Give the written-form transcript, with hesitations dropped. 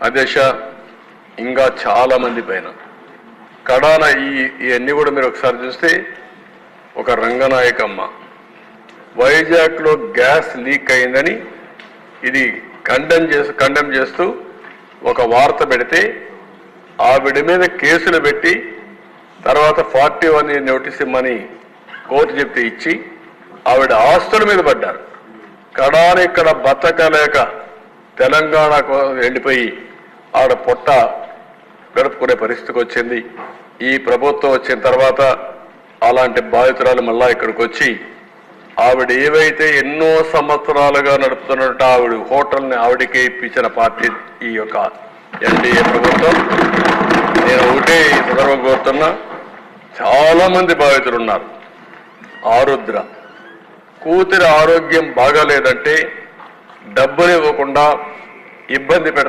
అధ్యక్ష ఇంకా చాలా మంది పైన కడాన ఇవన్నీ కూడా మీరు ఒకసారి చూస్తే ఒక రంగనాయకమ్మ వైజాగ్లో గ్యాస్ లీక్ అయిందని ఇది కండెమ్ చేస్తూ ఒక వార్త పెడితే ఆవిడ మీద కేసులు పెట్టి తర్వాత 41 నోటీస్ ఇమ్మని కోర్టు చెప్తే ఇచ్చి ఆవిడ ఆస్తుల మీద పడ్డారు. కడాన ఇక్కడ బతకలేక తెలంగాణకు వెళ్ళిపోయి ఆవిడ పొట్ట గడుపుకునే పరిస్థితికి వచ్చింది. ఈ ప్రభుత్వం వచ్చిన తర్వాత అలాంటి బాధితురాలు మళ్ళా ఇక్కడికి వచ్చి ఆవిడ ఏవైతే ఎన్నో సంవత్సరాలుగా నడుపుతున్నట్టు ఆవిడ హోటల్ని ఆవిడకే ఇప్పించిన పార్టీ ఈ యొక్క ఎన్డీఏ ప్రభుత్వం. నేను ఒకటే ఈ సందర్భంగా కోరుతున్నా, చాలా మంది బాధితులు ఉన్నారు. ఆరుద్ర కూతురి ఆరోగ్యం బాగాలేదంటే డబ్బులు ఇవ్వకుండా ఇబ్బంది పెడతారు.